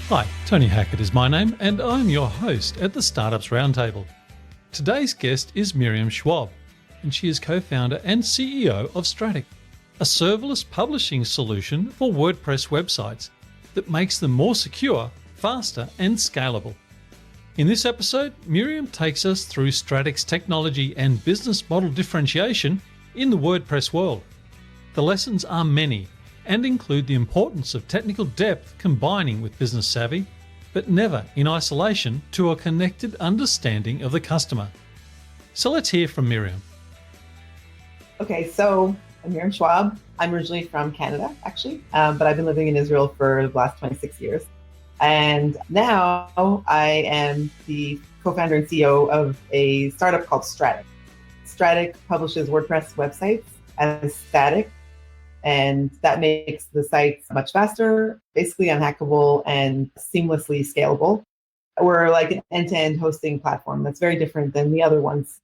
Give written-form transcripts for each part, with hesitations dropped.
Hi, Tony Hackett is my name, and I'm your host at the Startups Roundtable. Today's guest is Miriam Schwab, and she is co-founder and CEO of Strattic, a serverless publishing solution for WordPress websites that makes them more secure, faster, and scalable. In this episode, Miriam takes us through Strattic's technology and business model differentiation in the WordPress world. The lessons are many, and include the importance of technical depth combining with business savvy, but never in isolation to a connected understanding of the customer. So let's hear from Miriam. Okay, so I'm Miriam Schwab. I'm originally from Canada, actually, but I've been living in Israel for the last 26 years. And now I am the co-founder and CEO of a startup called Strattic. Strattic publishes WordPress websites as static, and that makes the sites much faster, basically unhackable, and seamlessly scalable. We're like an end-to-end hosting platform that's very different than the other ones,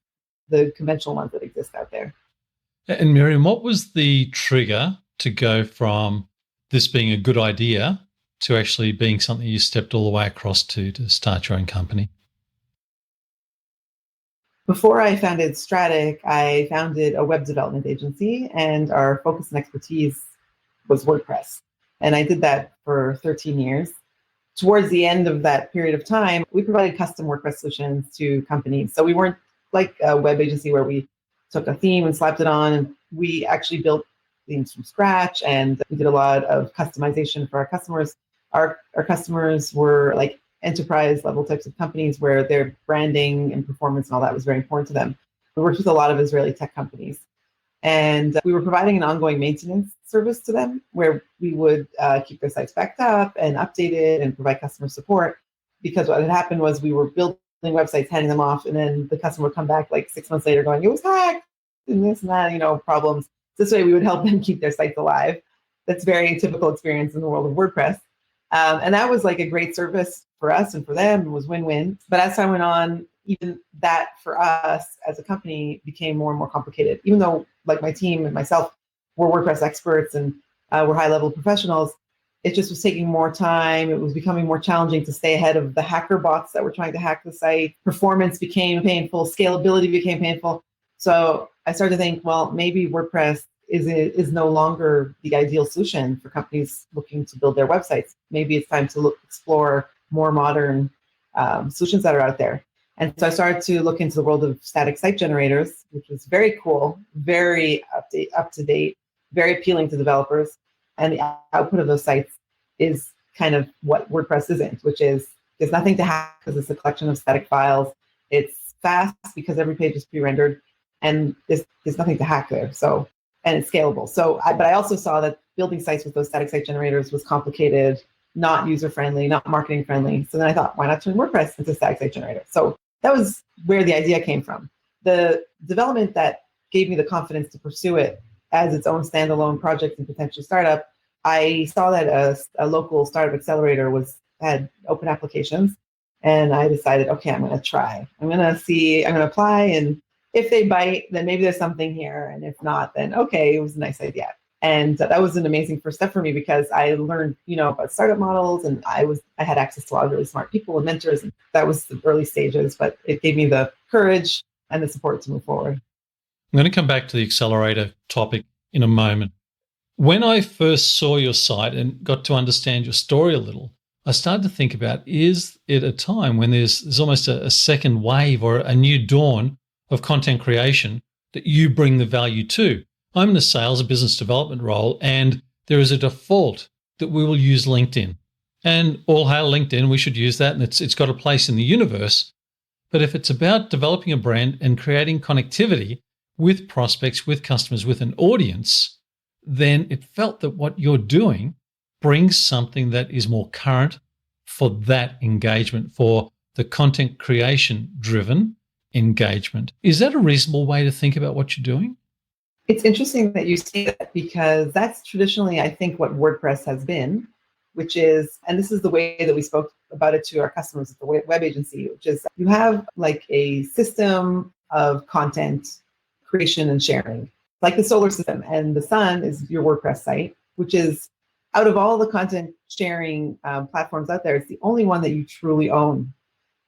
the conventional ones that exist out there. And Miriam, what was the trigger to go from this being a good idea to actually being something you stepped all the way across to start your own company? Before I founded Strattic, I founded a web development agency, and our focus and expertise was WordPress. And I did that for 13 years. Towards the end of that period of time, we provided custom WordPress solutions to companies. So we weren't like a web agency where we took a theme and slapped it on. And we actually built themes from scratch, and we did a lot of customization for our customers. Our customers were like enterprise level types of companies where their branding and performance and all that was very important to them. We worked with a lot of Israeli tech companies, and we were providing an ongoing maintenance service to them where we would keep their sites backed up and updated and provide customer support, because what had happened was we were building websites, handing them off, and then the customer would come back like 6 months later going, it was hacked and this and that, problems. This way we would help them keep their sites alive. That's a very typical experience in the world of WordPress. And that was like a great service for us and for them. It was win-win. But as time went on, even that for us as a company became more and more complicated. Even though like my team and myself were WordPress experts and were high-level professionals, it just was taking more time. It was becoming more challenging to stay ahead of the hacker bots that were trying to hack the site. Performance became painful. Scalability became painful. So I started to think, well, maybe WordPress is no longer the ideal solution for companies looking to build their websites. Maybe it's time to explore more modern solutions that are out there. And so I started to look into the world of static site generators, which was very cool, very up to date, very appealing to developers. And the output of those sites is kind of what WordPress isn't, which is there's nothing to hack because it's a collection of static files. It's fast because every page is pre-rendered, and there's nothing to hack there. So, and it's scalable. But I also saw that building sites with those static site generators was complicated, not user-friendly, not marketing-friendly. So then I thought, why not turn WordPress into a static site generator? So that was where the idea came from. The development that gave me the confidence to pursue it as its own standalone project and potential startup, I saw that a local startup accelerator had open applications, and I decided, okay, I'm going to try. I'm going to apply, and if they bite, then maybe there's something here. And if not, then okay, it was a nice idea. And that was an amazing first step for me because I learned, about startup models, and I had access to a lot of really smart people and mentors. And that was the early stages, but it gave me the courage and the support to move forward. I'm going to come back to the accelerator topic in a moment. When I first saw your site and got to understand your story a little, I started to think about, is it a time when there's almost a second wave or a new dawn of content creation that you bring the value to? I'm in a sales and business development role, and there is a default that we will use LinkedIn. And all hail LinkedIn, we should use that, and it's got a place in the universe. But if it's about developing a brand and creating connectivity with prospects, with customers, with an audience, then it felt that what you're doing brings something that is more current for that engagement, for the content creation driven engagement. Is that a reasonable way to think about what you're doing? It's interesting that you say that, because that's traditionally, I think, what WordPress has been, which is, and this is the way that we spoke about it to our customers at the web agency, which is you have like a system of content creation and sharing, like the solar system, and the sun is your WordPress site, which is out of all the content sharing platforms out there, it's the only one that you truly own.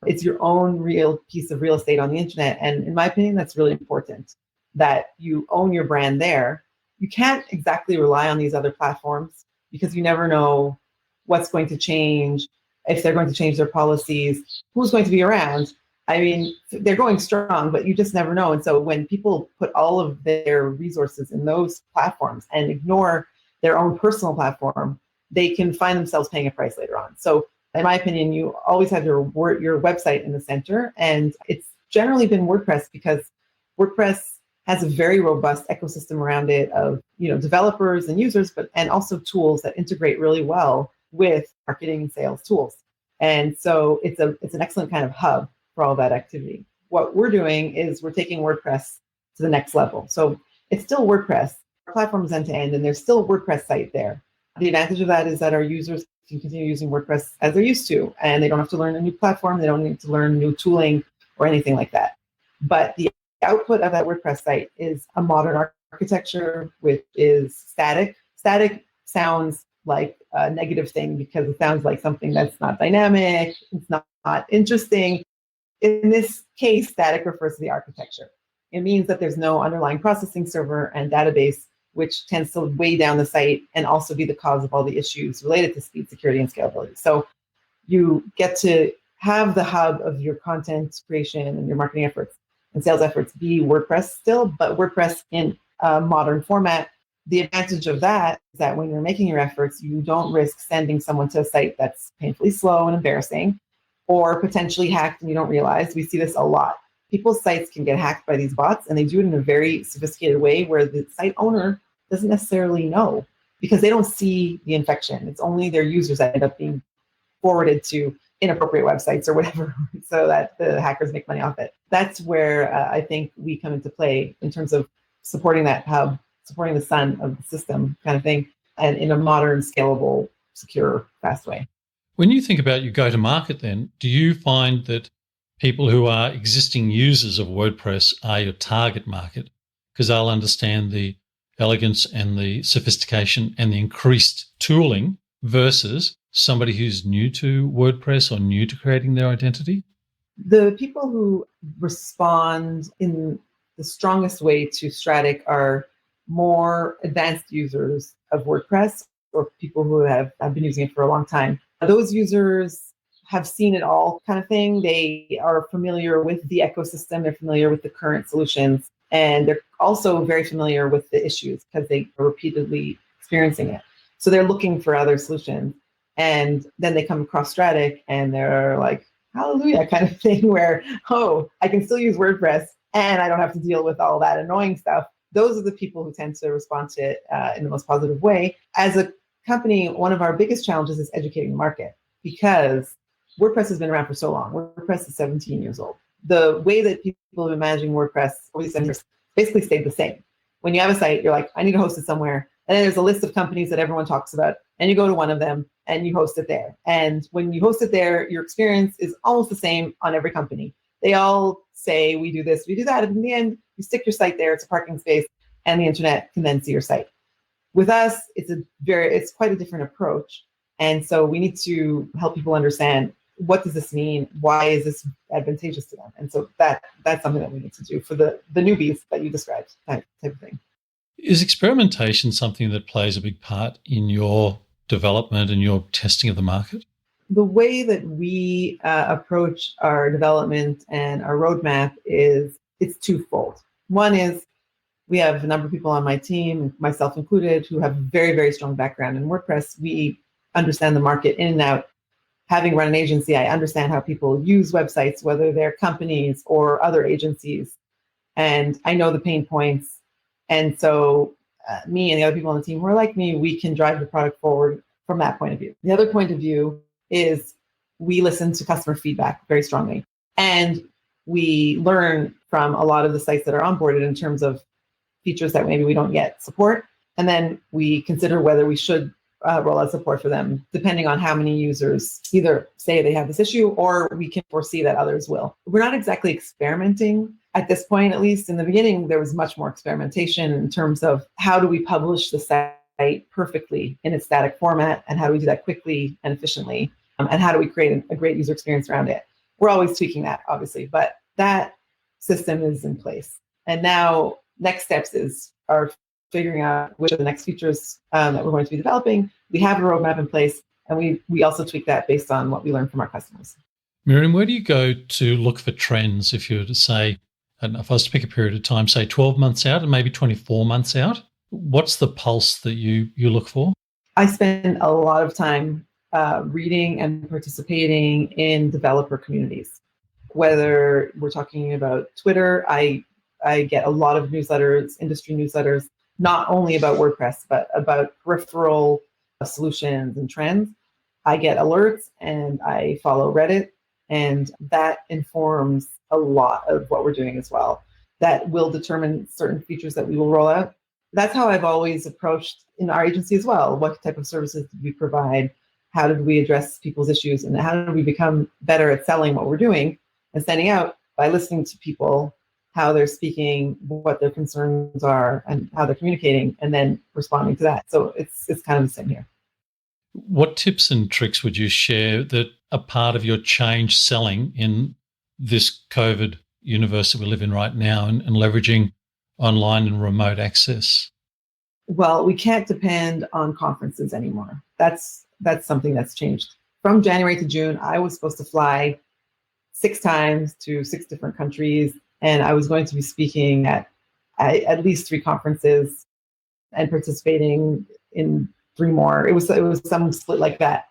It's your own real piece of real estate on the internet. And in my opinion, that's really important that you own your brand there. You can't exactly rely on these other platforms because you never know what's going to change, if they're going to change their policies, who's going to be around. I mean, they're going strong, but you just never know. And so when people put all of their resources in those platforms and ignore their own personal platform, they can find themselves paying a price later on. So in my opinion, you always have your website in the center. And it's generally been WordPress because WordPress has a very robust ecosystem around it of, developers and users, and also tools that integrate really well with marketing and sales tools. And so it's an excellent kind of hub for all that activity. What we're doing is we're taking WordPress to the next level. So it's still WordPress. Our platform is end to end, and there's still a WordPress site there. The advantage of that is that our users can continue using WordPress as they're used to, and they don't have to learn a new platform. They don't need to learn new tooling or anything like that. But the output of that WordPress site is a modern architecture, which is static. Static sounds like a negative thing because it sounds like something that's not dynamic, it's not interesting. In this case, static refers to the architecture. It means that there's no underlying processing server and database, which tends to weigh down the site and also be the cause of all the issues related to speed, security, and scalability. So you get to have the hub of your content creation and your marketing efforts and sales efforts be WordPress still, but WordPress in a modern format. The advantage of that is that when you're making your efforts, you don't risk sending someone to a site that's painfully slow and embarrassing or potentially hacked and you don't realize. We see this a lot. People's sites can get hacked by these bots, and they do it in a very sophisticated way where the site owner doesn't necessarily know because they don't see the infection. It's only their users that end up being forwarded to inappropriate websites or whatever so that the hackers make money off it. That's where I think we come into play in terms of supporting that hub, supporting the sun of the system kind of thing, and in a modern, scalable, secure, fast way. When you think about your go-to-market then, do you find that people who are existing users of WordPress are your target market because they'll understand the elegance and the sophistication and the increased tooling versus somebody who's new to WordPress or new to creating their identity? The people who respond in the strongest way to Strattic are more advanced users of WordPress or people who have been using it for a long time. Those users have seen it all kind of thing. They are familiar with the ecosystem. They're familiar with the current solutions. And they're also very familiar with the issues because they are repeatedly experiencing it. So they're looking for other solutions. And then they come across Strattic and they're like, hallelujah kind of thing where, oh, I can still use WordPress and I don't have to deal with all that annoying stuff. Those are the people who tend to respond to it in the most positive way. As a company, one of our biggest challenges is educating the market because WordPress has been around for so long. WordPress is 17 years old. The way that people have been managing WordPress over these 7 years basically stayed the same. When you have a site, you're like, I need to host it somewhere. And then there's a list of companies that everyone talks about, and you go to one of them and you host it there. And when you host it there, your experience is almost the same on every company. They all say, we do this, we do that. And in the end, you stick your site there, it's a parking space, and the internet can then see your site. With us, it's quite a different approach. And so we need to help people understand, what does this mean? Why is this advantageous to them? And so that's something that we need to do for the newbies that you described, that type of thing. Is experimentation something that plays a big part in your development and your testing of the market? The way that we approach our development and our roadmap it's twofold. One is we have a number of people on my team, myself included, who have a very, very strong background in WordPress. We understand the market in and out. Having run an agency, I understand how people use websites, whether they're companies or other agencies. And I know the pain points. And so me and the other people on the team who are like me, we can drive the product forward from that point of view. The other point of view is we listen to customer feedback very strongly. And we learn from a lot of the sites that are onboarded in terms of features that maybe we don't yet support. And then we consider whether we should roll out support for them, depending on how many users either say they have this issue or we can foresee that others will. We're not exactly experimenting at this point, at least. In the beginning, there was much more experimentation in terms of how do we publish the site write perfectly in its static format, and how do we do that quickly and efficiently, and how do we create a great user experience around it. We're always tweaking that, obviously, but that system is in place. And now next steps are figuring out which are the next features that we're going to be developing. We have a roadmap in place, and we also tweak that based on what we learn from our customers. Miriam, where do you go to look for trends if you were to say, I don't know, if I was to pick a period of time, say 12 months out and maybe 24 months out, what's the pulse that you look for? I spend a lot of time reading and participating in developer communities. Whether we're talking about Twitter, I get a lot of newsletters, industry newsletters, not only about WordPress, but about peripheral solutions and trends. I get alerts and I follow Reddit, and that informs a lot of what we're doing as well. That will determine certain features that we will roll out. That's how I've always approached in our agency as well. What type of services did we provide? How did we address people's issues? And how did we become better at selling what we're doing and standing out by listening to people, how they're speaking, what their concerns are, and how they're communicating, and then responding to that. So it's kind of the same here. What tips and tricks would you share that are part of your change selling in this COVID universe that we live in right now and leveraging online and remote access? Well, we can't depend on conferences anymore. That's something that's changed. From January to June, I was supposed to fly 6 times to 6 different countries, and I was going to be speaking at least 3 conferences and participating in 3 more. It was some split like that.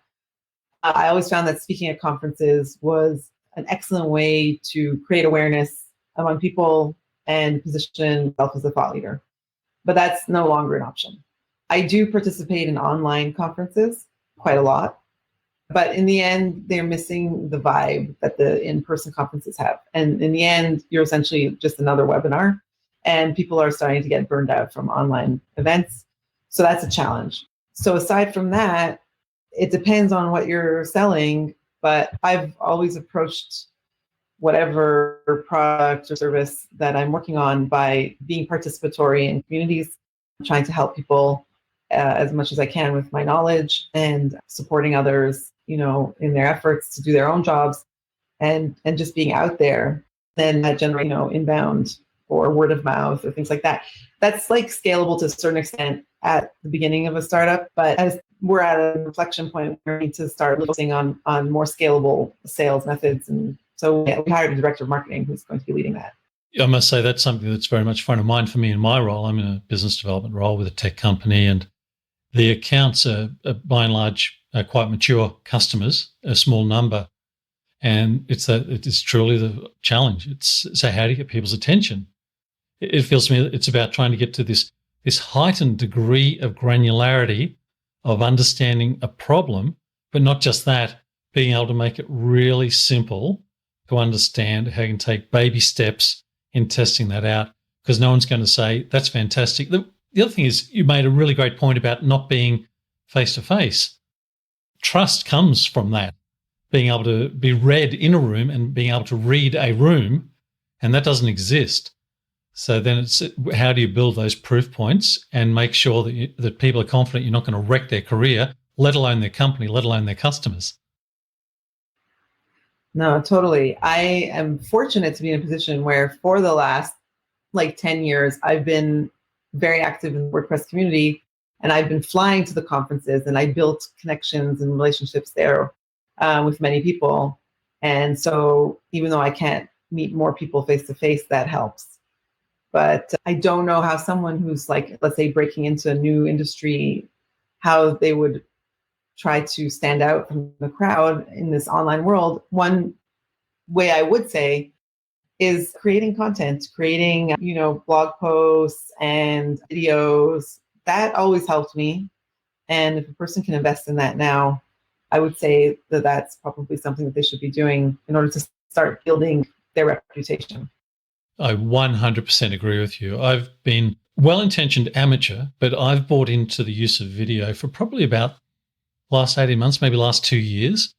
I always found that speaking at conferences was an excellent way to create awareness among people and position myself as a thought leader. But that's no longer an option. I do participate in online conferences quite a lot, but in the end, they're missing the vibe that the in-person conferences have. And in the end, you're essentially just another webinar, and people are starting to get burned out from online events. So that's a challenge. So aside from that, it depends on what you're selling, but I've always approached whatever product or service that I'm working on by being participatory in communities, trying to help people as much as I can with my knowledge and supporting others, in their efforts to do their own jobs, and just being out there. Then that generates, inbound or word of mouth or things like that. That's like scalable to a certain extent at the beginning of a startup, but as we're at a inflection point where we need to start focusing on more scalable sales methods. And so we hired a director of marketing who's going to be leading that. I must say that's something that's very much front of mind for me in my role. I'm in a business development role with a tech company, and the accounts are by and large quite mature customers, a small number. And it is truly the challenge. So how do you get people's attention? It feels to me that it's about trying to get to this heightened degree of granularity of understanding a problem, but not just that, being able to make it really simple to understand how you can take baby steps in testing that out, because no one's going to say, that's fantastic. The other thing is, you made a really great point about not being face-to-face. Trust comes from that, being able to be read in a room and being able to read a room, and that doesn't exist. So then it's how do you build those proof points and make sure that people are confident you're not going to wreck their career, let alone their company, let alone their customers. No, totally. I am fortunate to be in a position where for the last 10 years, I've been very active in the WordPress community, and I've been flying to the conferences, and I built connections and relationships there with many people. And so even though I can't meet more people face to face, that helps. But I don't know how someone who's let's say breaking into a new industry, how they would try to stand out from the crowd in this online world. One way I would say is creating content, creating, blog posts and videos. That always helped me. And if a person can invest in that now, I would say that that's probably something that they should be doing in order to start building their reputation. I 100% agree with you. I've been well-intentioned amateur, but I've bought into the use of video for probably about the last 18 months, maybe last 2 years,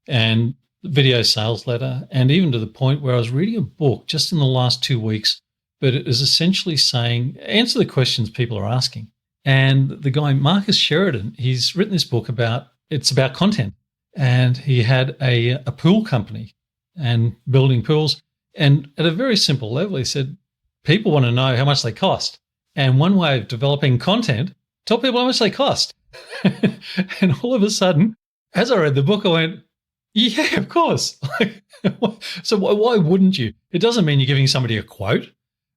and video sales letter, and even to the point where I was reading a book just in the last 2 weeks, but it is essentially saying, answer the questions people are asking. And the guy, Marcus Sheridan, he's written this book it's about content. And he had a pool company and building pools. And at a very simple level, he said, people want to know how much they cost. And one way of developing content, tell people how much they cost. And all of a sudden, as I read the book, I went, yeah, of course. So why wouldn't you? It doesn't mean you're giving somebody a quote,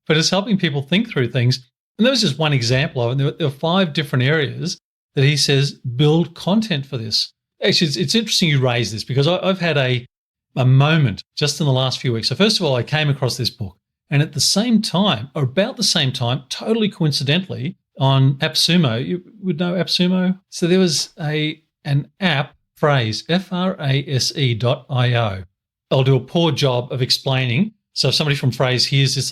but it's helping people think through things. And there was just one example of it. There are 5 different areas that he says build content for this. Actually, it's interesting you raise this because I've had a moment just in the last few weeks. So first of all, I came across this book, and at the same time, or about the same time, totally coincidentally, on AppSumo, you would know AppSumo. So there was an app, Phrase, Frase.io. I'll do a poor job of explaining. So if somebody from Phrase hears this,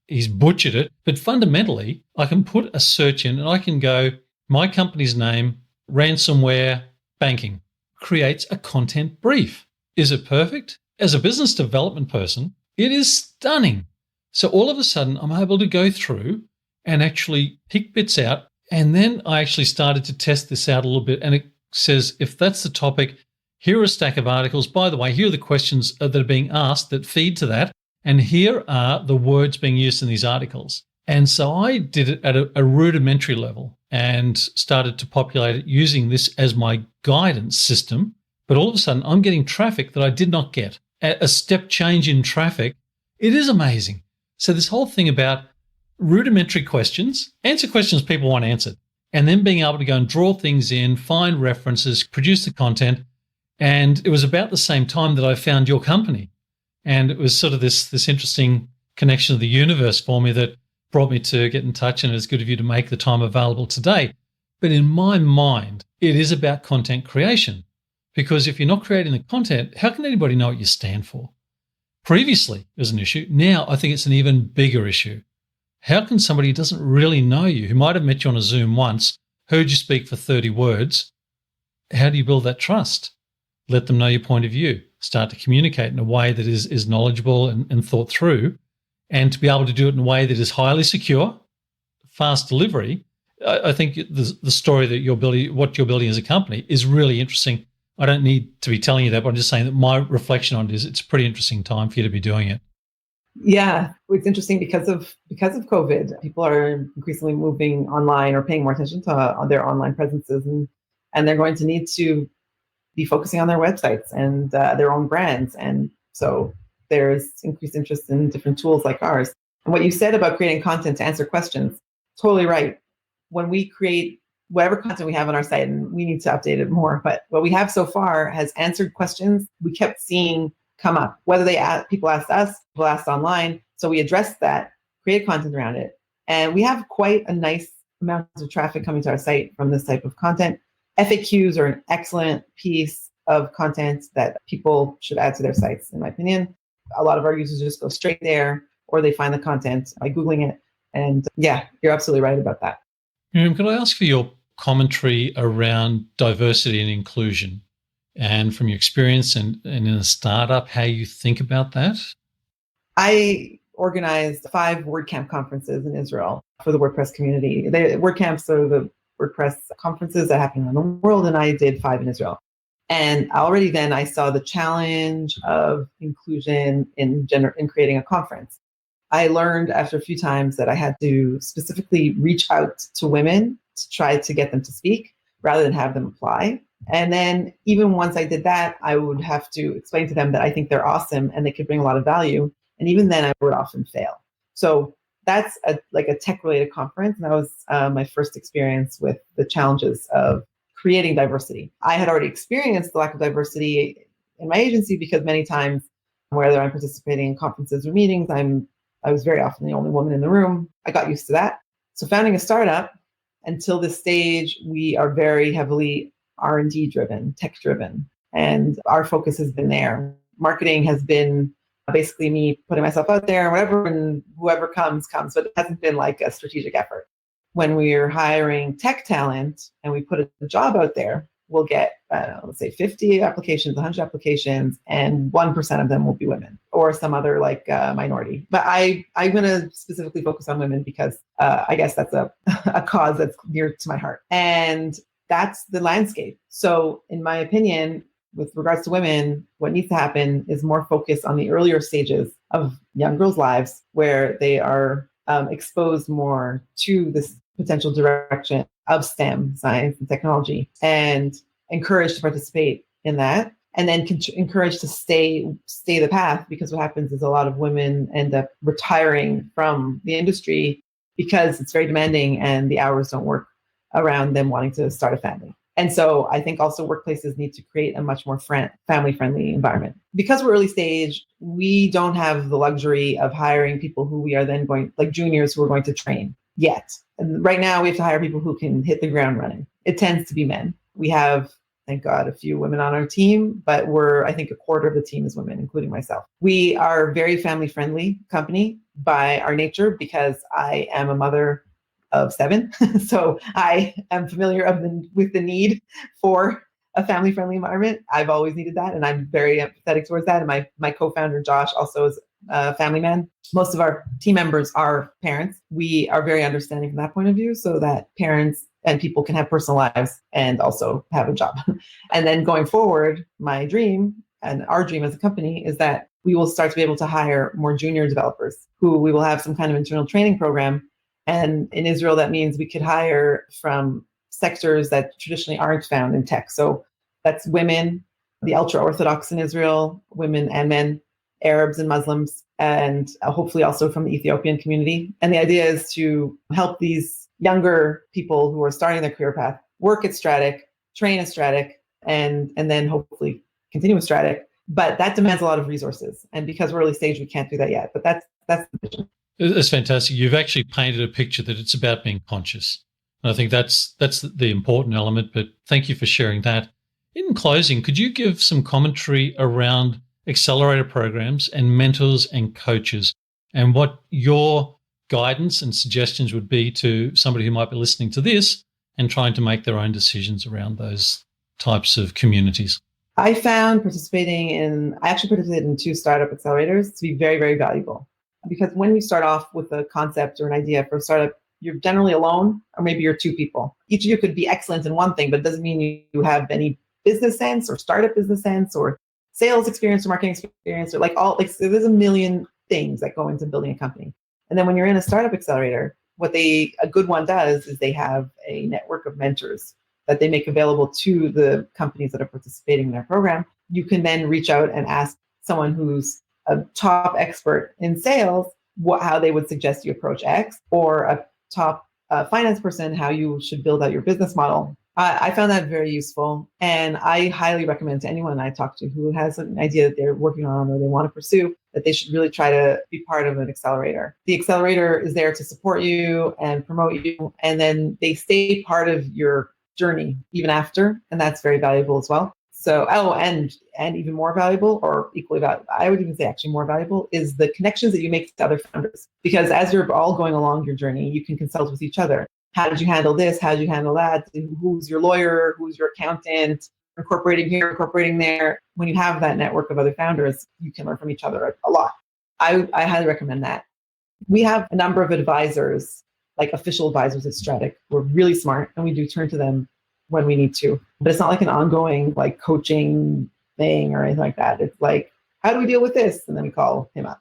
he's butchered it. But fundamentally, I can put a search in and I can go, my company's name, ransomware, banking, creates a content brief. Is it perfect? As a business development person, it is stunning. So all of a sudden, I'm able to go through and actually pick bits out. And then I actually started to test this out a little bit. And it says, if that's the topic, here are a stack of articles. By the way, here are the questions that are being asked that feed to that. And here are the words being used in these articles. And so I did it at a rudimentary level and started to populate it using this as my guidance system. But all of a sudden, I'm getting traffic that I did not get. A step change in traffic. It is amazing. So this whole thing about rudimentary questions, answer questions people want answered, and then being able to go and draw things in, find references, produce the content. And it was about the same time that I found your company. And it was sort of this interesting connection of the universe for me that brought me to get in touch, and it's good of you to make the time available today. But in my mind, it is about content creation, because if you're not creating the content, how can anybody know what you stand for? Previously, it was an issue. Now I think it's an even bigger issue. How can somebody who doesn't really know you, who might have met you on a Zoom once, heard you speak for 30 words, how do you build that trust? Let them know your point of view. Start to communicate in a way that is knowledgeable and thought through, and to be able to do it in a way that is highly secure, fast delivery. I think the story that you're building, what you're building as a company, is really interesting. I don't need to be telling you that, but I'm just saying that my reflection on it is it's a pretty interesting time for you to be doing it. Yeah, it's interesting because of COVID, people are increasingly moving online or paying more attention to their online presences, and they're going to need to be focusing on their websites and their own brands. And so there's increased interest in different tools like ours. And what you said about creating content to answer questions, totally right. When we create whatever content we have on our site, and we need to update it more, but what we have so far has answered questions we kept seeing come up, whether people asked us, people asked online. So we addressed that, create content around it. And we have quite a nice amount of traffic coming to our site from this type of content. FAQs are an excellent piece of content that people should add to their sites, in my opinion. A lot of our users just go straight there, or they find the content by Googling it. And yeah, you're absolutely right about that. Miriam, could I ask for your commentary around diversity and inclusion, and from your experience and in a startup, how you think about that? I organized 5 WordCamp conferences in Israel for the WordPress community. WordCamps are the WordPress conferences that happen around the world, and I did 5 in Israel. And already then I saw the challenge of inclusion in creating a conference. I learned after a few times that I had to specifically reach out to women to try to get them to speak rather than have them apply. And then even once I did that, I would have to explain to them that I think they're awesome and they could bring a lot of value. And even then I would often fail. So that's a tech-related conference. And that was my first experience with the challenges of creating diversity. I had already experienced the lack of diversity in my agency because many times, whether I'm participating in conferences or meetings, I was very often the only woman in the room. I got used to that. So founding a startup, until this stage, we are very heavily R&D driven, tech driven. And our focus has been there. Marketing has been basically me putting myself out there, whatever, and whoever comes, but it hasn't been like a strategic effort. When we're hiring tech talent and we put a job out there, we'll get, let's say 50 applications, 100 applications, and 1% of them will be women or some other minority. But I'm going to specifically focus on women because I guess that's a cause that's near to my heart. And that's the landscape. So in my opinion, with regards to women, what needs to happen is more focus on the earlier stages of young girls' lives where they are exposed more to this potential direction of STEM, science and technology, and encouraged to participate in that. And then encouraged to stay the path, because what happens is a lot of women end up retiring from the industry because it's very demanding and the hours don't work around them wanting to start a family. And so I think also workplaces need to create a much more family-friendly environment. Because we're early stage, we don't have the luxury of hiring people who we are then going, like juniors who are going to train yet. And right now we have to hire people who can hit the ground running. It tends to be men. We have, thank God, a few women on our team, but I think a quarter of the team is women, including myself. We are a very family-friendly company by our nature because I am a mother of 7. So I am familiar with the need for a family-friendly environment. I've always needed that, and I'm very empathetic towards that. And my co-founder, Josh, also is a family man. Most of our team members are parents. We are very understanding from that point of view so that parents and people can have personal lives and also have a job. And then going forward, my dream and our dream as a company is that we will start to be able to hire more junior developers who we will have some kind of internal training program. And in Israel, that means we could hire from sectors that traditionally aren't found in tech. So that's women, the ultra-Orthodox in Israel, women and men, Arabs and Muslims, and hopefully also from the Ethiopian community. And the idea is to help these younger people who are starting their career path work at Strattic, train at Strattic, and then hopefully continue with Strattic. But that demands a lot of resources. And because we're early stage, we can't do that yet. But that's the vision. It's fantastic. You've actually painted a picture that it's about being conscious. And I think that's the important element, but thank you for sharing that. In closing, could you give some commentary around accelerator programs and mentors and coaches and what your guidance and suggestions would be to somebody who might be listening to this and trying to make their own decisions around those types of communities? I found I actually participated in 2 startup accelerators to be very, very valuable. Because when you start off with a concept or an idea for a startup, you're generally alone, or maybe you're 2 people. Each of you could be excellent in one thing, but it doesn't mean you have any business sense or startup business sense or sales experience or marketing experience or there's a million things that go into building a company. And then when you're in a startup accelerator, what a good one does is they have a network of mentors that they make available to the companies that are participating in their program. You can then reach out and ask someone who's a top expert in sales how they would suggest you approach X, or a top finance person how you should build out your business model. I found that very useful, and I highly recommend to anyone I talk to who has an idea that they're working on or they want to pursue that they should really try to be part of an accelerator. The accelerator is there to support you and promote you, and then they stay part of your journey even after, and that's very valuable as well. So, and even more valuable, or equally valuable, I would even say actually more valuable, is the connections that you make to other founders. Because as you're all going along your journey, you can consult with each other. How did you handle this? How did you handle that? Who's your lawyer? Who's your accountant? Incorporating here, incorporating there. When you have that network of other founders, you can learn from each other a lot. I highly recommend that. We have a number of advisors, like official advisors at Strattic, who are really smart, and we do turn to them when we need to. But it's not like an ongoing coaching thing or anything like that. It's like, how do we deal with this? And then we call him up.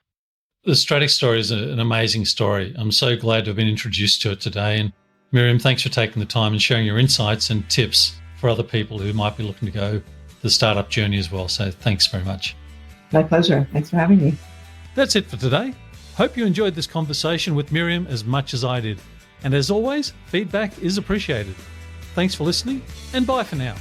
The Strattic story is an amazing story. I'm so glad to have been introduced to it today. And Miriam, thanks for taking the time and sharing your insights and tips for other people who might be looking to go the startup journey as well. So thanks very much. My pleasure. Thanks for having me. That's it for today. Hope you enjoyed this conversation with Miriam as much as I did. And as always, feedback is appreciated. Thanks for listening, and bye for now.